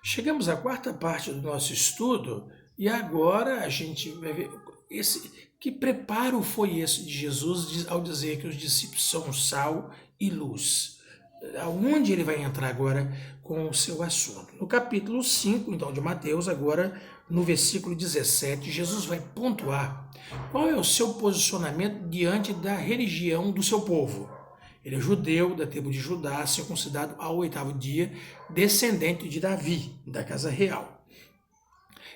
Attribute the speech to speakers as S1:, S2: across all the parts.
S1: Chegamos à quarta parte do nosso estudo e agora a gente vai ver que preparo foi esse de Jesus ao dizer que os discípulos são sal e luz. Aonde ele vai entrar agora com o seu assunto? No capítulo 5, então, de Mateus, agora no versículo 17, Jesus vai pontuar qual é o seu posicionamento diante da religião do seu povo. Ele é judeu, da tribo de Judá, circuncidado ao 8º dia, descendente de Davi, da casa real.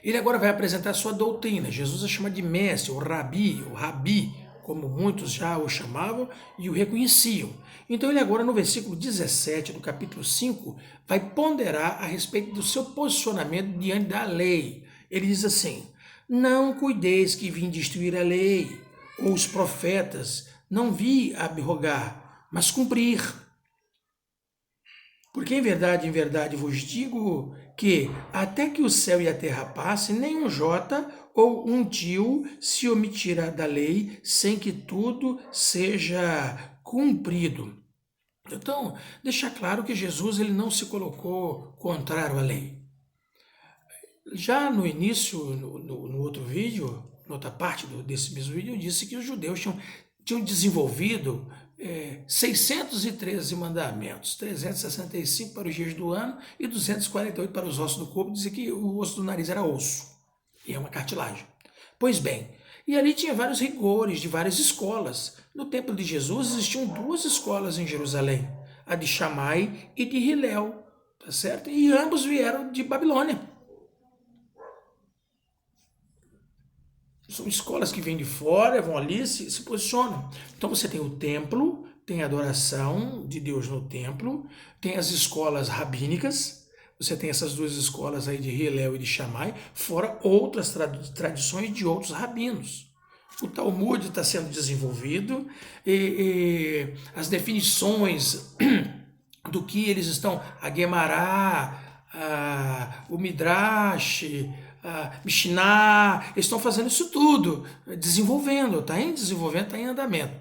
S1: Ele agora vai apresentar sua doutrina. Jesus a chama de mestre, o rabi, como muitos já o chamavam e o reconheciam. Então ele agora no versículo 17 do capítulo 5 vai ponderar a respeito do seu posicionamento diante da lei. Ele diz assim: não cuideis que vim destruir a lei, ou os profetas, não vi abrogar, mas cumprir. Porque em verdade vos digo que até que o céu e a terra passem, nem um jota ou um tio se omitirá da lei sem que tudo seja cumprido. Então, deixa claro que Jesus ele não se colocou contrário à lei. Já no início, no outro vídeo, na outra parte desse mesmo vídeo, eu disse que os judeus tinham desenvolvido 613 mandamentos, 365 para os dias do ano e 248 para os ossos do corpo. Dizia que o osso do nariz era osso, e é uma cartilagem. Pois bem, e ali tinha vários rigores de várias escolas. No templo de Jesus existiam 2 escolas em Jerusalém, a de Shammai e de Hillel, tá certo? E ambos vieram de Babilônia. São escolas que vêm de fora, vão ali, se posicionam. Então você tem o templo, tem a adoração de Deus no templo, tem as escolas rabínicas, você tem essas 2 escolas aí de Hillel e de Shammai, fora outras tradições de outros rabinos. O Talmud está sendo desenvolvido, e as definições do que eles estão, a Guemará, o Midrash, Mishnah, eles estão fazendo isso tudo, desenvolvendo, está em desenvolvimento, está em andamento.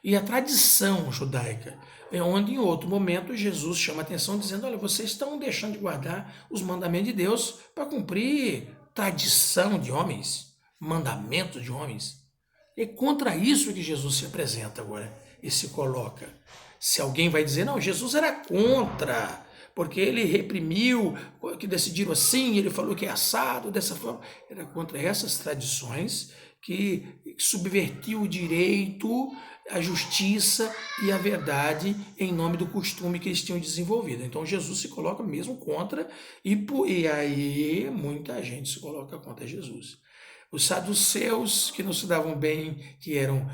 S1: E a tradição judaica, é onde em outro momento Jesus chama a atenção dizendo: olha, vocês estão deixando de guardar os mandamentos de Deus para cumprir tradição de homens, mandamentos de homens. É contra isso que Jesus se apresenta agora e se coloca. Se alguém vai dizer, não, Jesus era contra, porque ele reprimiu, que decidiram assim, ele falou que é assado dessa forma, era contra essas tradições que subvertiu o direito, a justiça e a verdade em nome do costume que eles tinham desenvolvido. Então Jesus se coloca mesmo contra, e aí muita gente se coloca contra Jesus. Os saduceus, que não se davam bem, que eram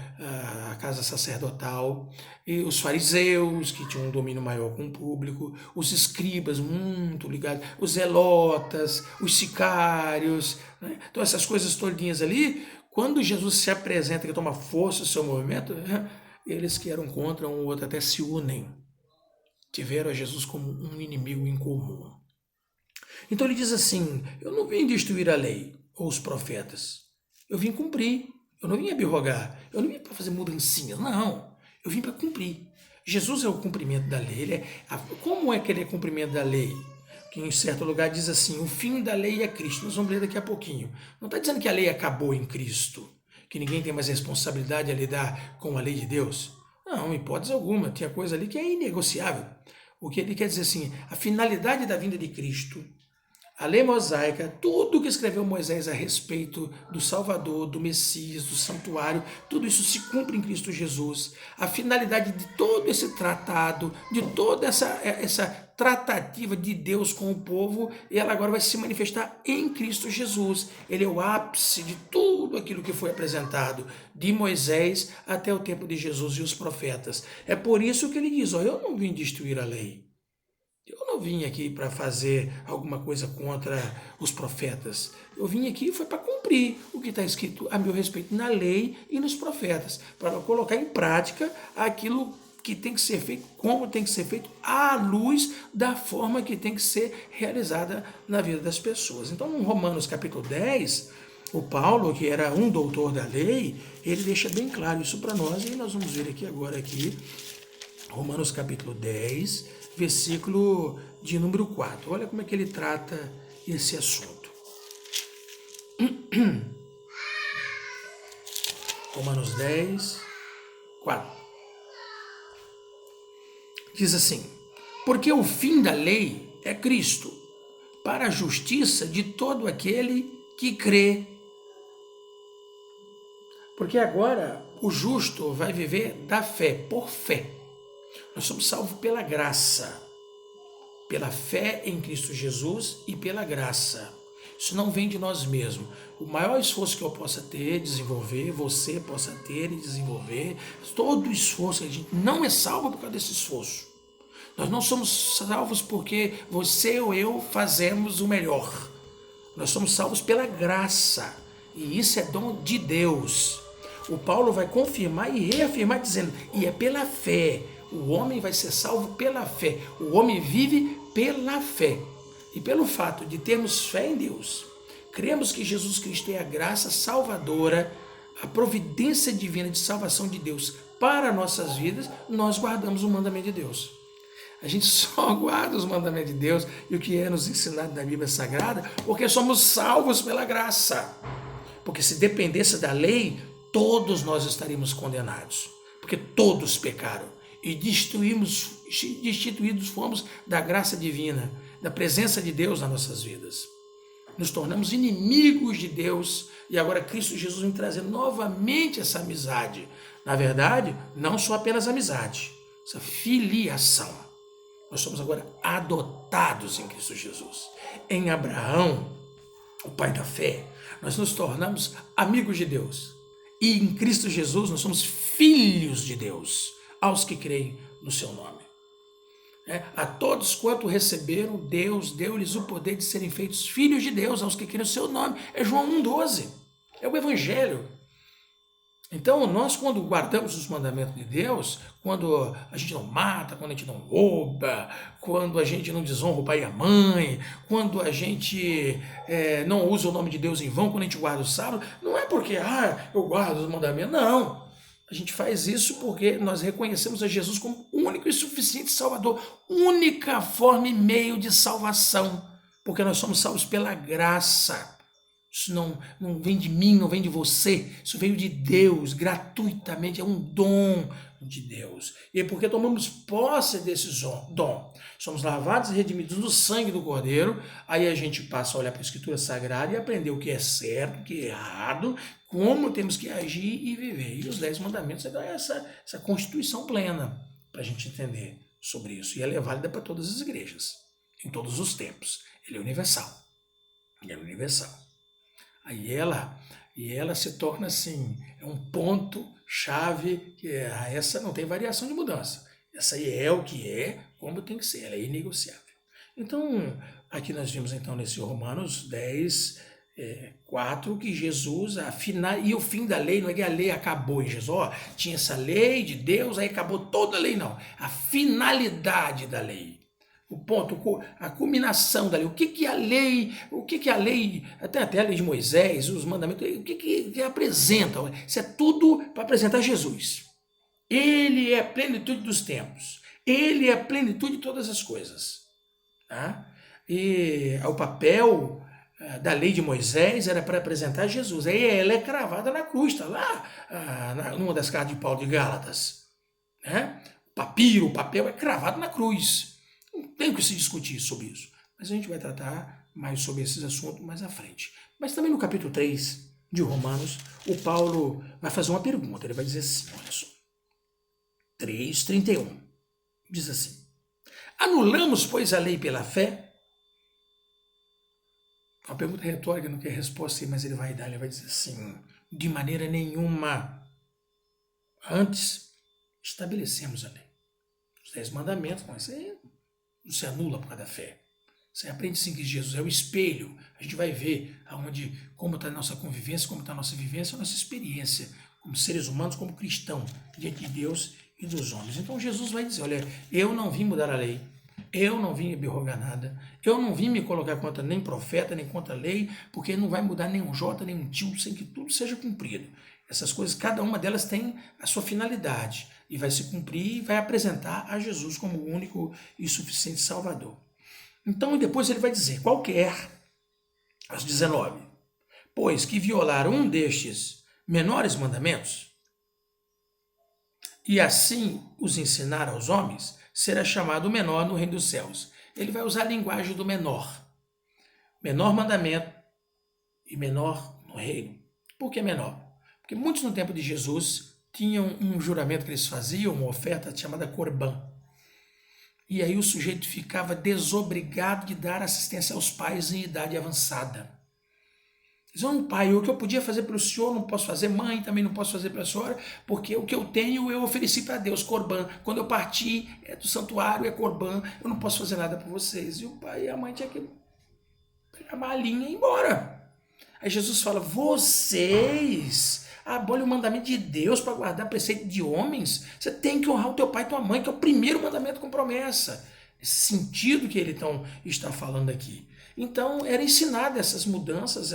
S1: a casa sacerdotal, e os fariseus, que tinham um domínio maior com o público, os escribas, muito ligados, os zelotas, os sicários, né? Então essas coisas todinhas ali, quando Jesus se apresenta, que toma força o seu movimento, eles que eram contra um ou outro até se unem, tiveram a Jesus como um inimigo em comum. Então ele diz assim: eu não vim destruir a lei ou os profetas, eu vim cumprir, eu não vim abrogar, eu não vim para fazer mudancinhas, não, eu vim para cumprir. Jesus é o cumprimento da lei. Como é que ele é cumprimento da lei? Que em certo lugar diz assim: o fim da lei é Cristo. Nós vamos ler daqui a pouquinho. Não está dizendo que a lei acabou em Cristo, que ninguém tem mais responsabilidade a lidar com a lei de Deus. Não, hipótese alguma, tinha coisa ali que é inegociável. O que ele quer dizer assim, a finalidade da vinda de Cristo, a lei mosaica, tudo que escreveu Moisés a respeito do Salvador, do Messias, do santuário, tudo isso se cumpre em Cristo Jesus. A finalidade de todo esse tratado, de toda essa tratativa de Deus com o povo, ela agora vai se manifestar em Cristo Jesus. Ele é o ápice de tudo aquilo que foi apresentado, de Moisés até o tempo de Jesus e os profetas. É por isso que ele diz: eu não vim destruir a lei. Eu não vim aqui para fazer alguma coisa contra os profetas. Eu vim aqui foi para cumprir o que está escrito a meu respeito na lei e nos profetas, para colocar em prática aquilo que tem que ser feito, como tem que ser feito, à luz da forma que tem que ser realizada na vida das pessoas. Então, em Romanos capítulo 10, o Paulo, que era um doutor da lei, ele deixa bem claro isso para nós, e nós vamos ver aqui agora, Romanos capítulo 10, versículo de número 4. Olha como é que ele trata esse assunto. Romanos 10, 4. Diz assim: porque o fim da lei é Cristo, para a justiça de todo aquele que crê. Porque agora o justo vai viver da fé, por fé. Nós somos salvos pela graça, pela fé em Cristo Jesus e pela graça. Isso não vem de nós mesmos. O maior esforço que eu possa ter, desenvolver, você possa ter e desenvolver, todo o esforço, a gente não é salvo por causa desse esforço. Nós não somos salvos porque você ou eu fazemos o melhor. Nós somos salvos pela graça. E isso é dom de Deus. O Paulo vai confirmar e reafirmar dizendo, e é pela fé. O homem vai ser salvo pela fé. O homem vive pela fé. E pelo fato de termos fé em Deus, cremos que Jesus Cristo é a graça salvadora, a providência divina de salvação de Deus para nossas vidas, nós guardamos o mandamento de Deus. A gente só guarda os mandamentos de Deus e o que é nos ensinado na Bíblia Sagrada, porque somos salvos pela graça. Porque se dependesse da lei, todos nós estaríamos condenados. Porque todos pecaram e destituídos fomos da graça divina, da presença de Deus nas nossas vidas. Nos tornamos inimigos de Deus e agora Cristo Jesus vem trazer novamente essa amizade. Na verdade, não só apenas amizade, essa filiação. Nós somos agora adotados em Cristo Jesus. Em Abraão, o pai da fé, nós nos tornamos amigos de Deus. E em Cristo Jesus nós somos filhos de Deus, aos que creem no seu nome. A todos quanto receberam, Deus deu-lhes o poder de serem feitos filhos de Deus, aos que creem no seu nome. É João 1,12. É o Evangelho. Então, nós quando guardamos os mandamentos de Deus, quando a gente não mata, quando a gente não rouba, quando a gente não desonra o pai e a mãe, quando a gente não usa o nome de Deus em vão, quando a gente guarda o sábado, não é porque, eu guardo os mandamentos, não. A gente faz isso porque nós reconhecemos a Jesus como único e suficiente Salvador, única forma e meio de salvação, porque nós somos salvos pela graça. Isso não vem de mim, não vem de você, isso veio de Deus, gratuitamente, é um dom de Deus. E porque tomamos posse desse dom, somos lavados e redimidos no sangue do Cordeiro, aí a gente passa a olhar para a Escritura Sagrada e aprender o que é certo, o que é errado, como temos que agir e viver. E os 10 mandamentos dão essa constituição plena para a gente entender sobre isso. E ela é válida para todas as igrejas, em todos os tempos. Ele é universal. Ele é universal. Aí ela se torna assim, é um ponto-chave, que essa não tem variação de mudança. Essa aí é o que é, como tem que ser, ela é inegociável. Então, aqui nós vimos então nesse Romanos 10, 4, que Jesus, e o fim da lei, não é que a lei acabou em Jesus, tinha essa lei de Deus, aí acabou toda a lei, não. A finalidade da lei. O ponto, a culminação da lei, o que a lei, até a lei de Moisés, os mandamentos, o que apresenta? Isso é tudo para apresentar Jesus. Ele é a plenitude dos tempos. Ele é a plenitude de todas as coisas. Tá? E o papel da lei de Moisés era para apresentar Jesus. Aí ela é cravada na cruz, está lá numa das cartas de Paulo de Gálatas. Né? O papel é cravado na cruz. Não tem o que se discutir sobre isso. Mas a gente vai tratar mais sobre esses assuntos mais à frente. Mas também no capítulo 3 de Romanos, o Paulo vai fazer uma pergunta. Ele vai dizer assim, olha só. 3:31. Diz assim. Anulamos, pois, a lei pela fé? Uma pergunta retórica, não quer resposta, mas ele vai dizer assim, de maneira nenhuma. Antes, estabelecemos a lei. Os 10 mandamentos, mas não se anula por causa da fé. Você aprende sim que Jesus é o espelho. A gente vai ver como está a nossa convivência, como está a nossa vivência, a nossa experiência, como seres humanos, como cristãos, diante de Deus e dos homens. Então Jesus vai dizer, olha, eu não vim mudar a lei, eu não vim abrogar nada, eu não vim me colocar contra nem profeta, nem contra a lei, porque não vai mudar nem um jota, nem um tio, sem que tudo seja cumprido. Essas coisas, cada uma delas tem a sua finalidade e vai se cumprir e vai apresentar a Jesus como o único e suficiente Salvador. Então, depois ele vai dizer, qualquer, aos 19, pois que violar um destes menores mandamentos e assim os ensinar aos homens, será chamado menor no reino dos céus. Ele vai usar a linguagem do menor. Menor mandamento e menor no reino. Por que menor? Porque muitos no tempo de Jesus tinham um juramento que eles faziam, uma oferta chamada Corban. E aí o sujeito ficava desobrigado de dar assistência aos pais em idade avançada. Diziam, pai, o que eu podia fazer pelo senhor não posso fazer, mãe também não posso fazer pela senhora, porque o que eu tenho eu ofereci para Deus, Corban. Quando eu parti do santuário é Corban, eu não posso fazer nada por vocês. E o pai e a mãe tinham que pegar a malinha e ir embora. Aí Jesus fala, vocês abolem o mandamento de Deus para guardar preceito de homens? Você tem que honrar o teu pai e tua mãe, que é o primeiro mandamento com promessa. Esse sentido que ele então está falando aqui. Então, era ensinado essas mudanças,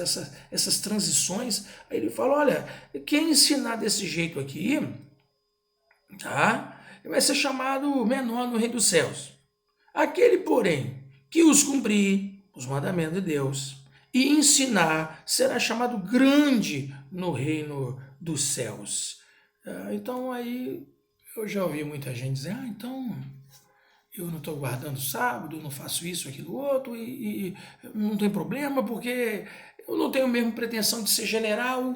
S1: essas transições. Aí ele fala, olha, quem ensinar desse jeito aqui, tá? Vai ser chamado menor no reino dos céus. Aquele, porém, que os cumprir, os mandamentos de Deus, e ensinar, será chamado grande no reino dos céus. Então, aí, eu já ouvi muita gente dizer, então eu não estou guardando sábado, não faço isso, aquilo, outro, e não tem problema, porque eu não tenho mesmo pretensão de ser general,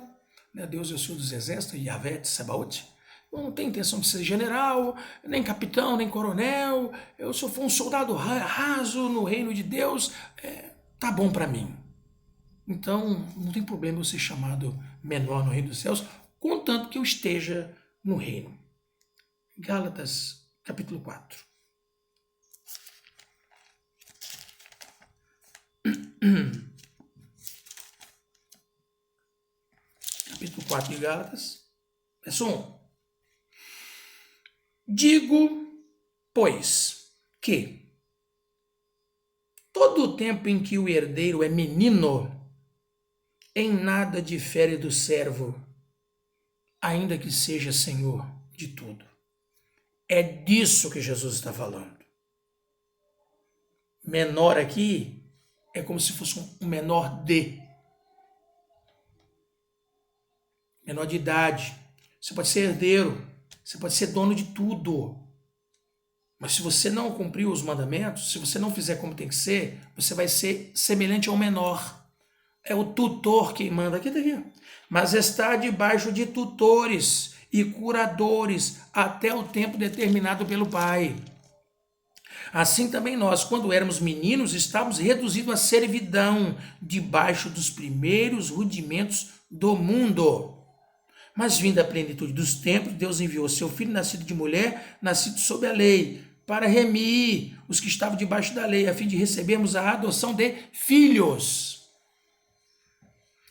S1: né? Deus é o Senhor dos Exércitos, Yahvé Tsebaot. Eu não tenho intenção de ser general, nem capitão, nem coronel, eu só for um soldado raso no reino de Deus, tá bom para mim. Então, não tem problema eu ser chamado menor no reino dos céus, contanto que eu esteja no reino. Gálatas, capítulo 4. Capítulo 4 de Gálatas, verso 1. Digo, pois, que todo o tempo em que o herdeiro é menino, em nada difere do servo, ainda que seja senhor de tudo. É disso que Jesus está falando. Menor aqui é como se fosse um menor de idade. Você pode ser herdeiro, você pode ser dono de tudo. Mas se você não cumprir os mandamentos, se você não fizer como tem que ser, você vai ser semelhante ao menor. É o tutor quem manda. Aqui. Mas está debaixo de tutores e curadores até o tempo determinado pelo Pai. Assim também nós, quando éramos meninos, estávamos reduzidos à servidão, debaixo dos primeiros rudimentos do mundo. Mas vindo a plenitude dos tempos, Deus enviou seu filho nascido de mulher, nascido sob a lei, para remir os que estavam debaixo da lei, a fim de recebermos a adoção de filhos.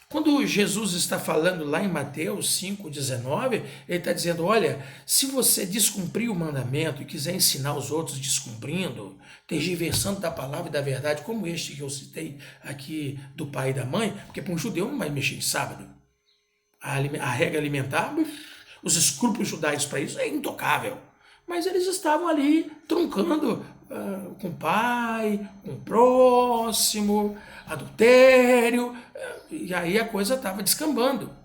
S1: Quando Jesus está falando lá em Mateus 5,19, ele está dizendo, olha, se você descumprir o mandamento e quiser ensinar os outros descumprindo, tergiversando da palavra e da verdade, como este que eu citei aqui do pai e da mãe, porque para um judeu não vai mexer em sábado. A regra alimentar, os escrúpulos judaicos para isso é intocável. Mas eles estavam ali truncando com o pai, com o próximo, adultério, e aí a coisa estava descambando.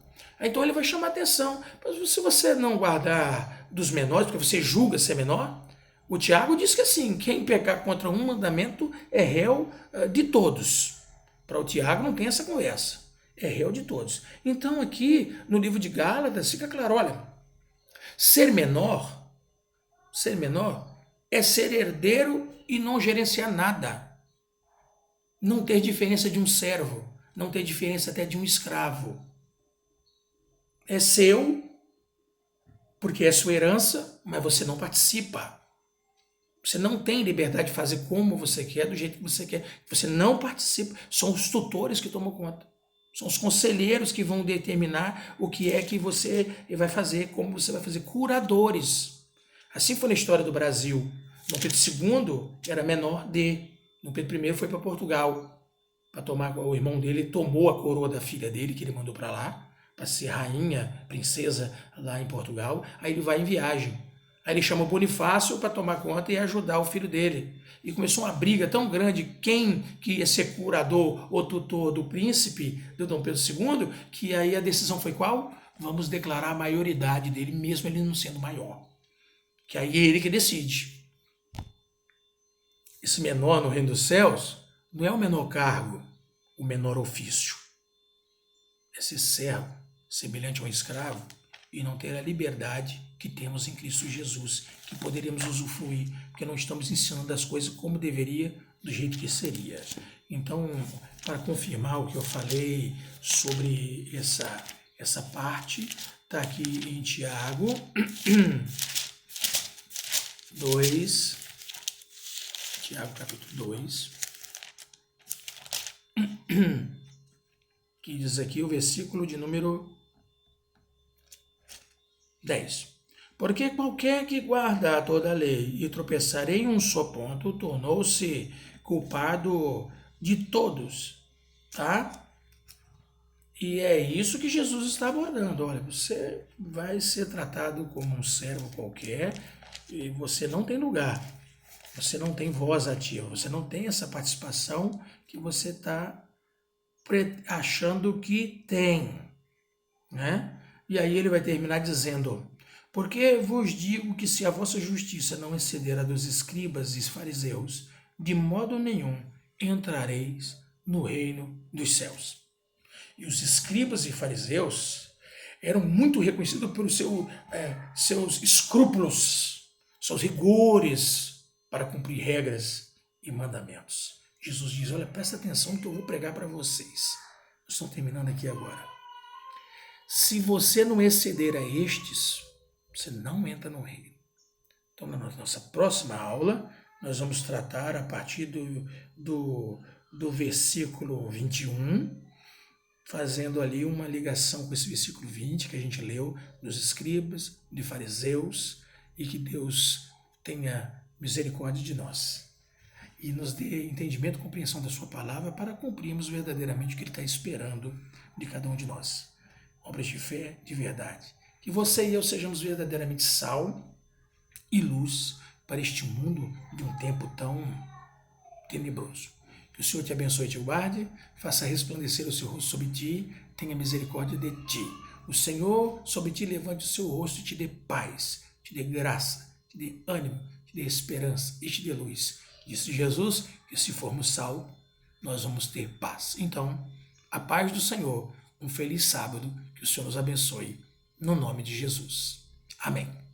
S1: Então ele vai chamar atenção. Mas se você não guardar dos menores, porque você julga ser menor, o Tiago diz que assim, quem pecar contra um mandamento é réu de todos. Para o Tiago não tem essa conversa. É réu de todos. Então aqui no livro de Gálatas fica claro, olha, ser menor é ser herdeiro e não gerenciar nada. Não ter diferença de um servo, não ter diferença até de um escravo. É seu, porque é sua herança, mas você não participa. Você não tem liberdade de fazer como você quer, do jeito que você quer. Você não participa. São os tutores que tomam conta. São os conselheiros que vão determinar o que é que você vai fazer, como você vai fazer. Curadores. Assim foi na história do Brasil. Dom Pedro II era menor de. Dom Pedro I foi para Portugal para tomar. O irmão dele tomou a coroa da filha dele, que ele mandou para lá, para ser rainha, princesa lá em Portugal. Aí ele vai em viagem. Aí ele chama o Bonifácio para tomar conta e ajudar o filho dele. E começou uma briga tão grande, quem que ia ser curador ou tutor do príncipe, do Dom Pedro II, que aí a decisão foi qual? Vamos declarar a maioridade dele, mesmo ele não sendo maior. Que aí é ele que decide. Esse menor no reino dos céus não é o menor cargo, o menor ofício. É ser servo, semelhante a um escravo, e não ter a liberdade que temos em Cristo Jesus, que poderíamos usufruir, porque não estamos ensinando as coisas como deveria, do jeito que seria. Então, para confirmar o que eu falei sobre essa parte, está aqui em Tiago 2, Tiago capítulo 2, que diz aqui o versículo de número 10. Porque qualquer que guarda toda a lei e tropeçar em um só ponto, tornou-se culpado de todos, tá? E é isso que Jesus está abordando. Olha, você vai ser tratado como um servo qualquer e você não tem lugar, você não tem voz ativa, você não tem essa participação que você está achando que tem, né? E aí ele vai terminar dizendo: porque vos digo que se a vossa justiça não exceder a dos escribas e fariseus, de modo nenhum entrareis no reino dos céus. E os escribas e fariseus eram muito reconhecidos por seus escrúpulos, seus rigores para cumprir regras e mandamentos. Jesus diz: olha, presta atenção que eu vou pregar para vocês. Estou terminando aqui agora. Se você não exceder a estes, você não entra no reino. Então, na nossa próxima aula, nós vamos tratar a partir do versículo 21, fazendo ali uma ligação com esse versículo 20 que a gente leu, dos escribas, de fariseus, e que Deus tenha misericórdia de nós e nos dê entendimento e compreensão da sua palavra para cumprirmos verdadeiramente o que Ele está esperando de cada um de nós. Obras de fé, de verdade. Que você e eu sejamos verdadeiramente sal e luz para este mundo de um tempo tão tenebroso. Que o Senhor te abençoe e te guarde, faça resplandecer o seu rosto sobre ti, tenha misericórdia de ti. O Senhor sobre ti levante o seu rosto e te dê paz, te dê graça, te dê ânimo, te dê esperança e te dê luz. Disse Jesus que se formos sal, nós vamos ter paz. Então, a paz do Senhor, um feliz sábado, que o Senhor nos abençoe, no nome de Jesus. Amém.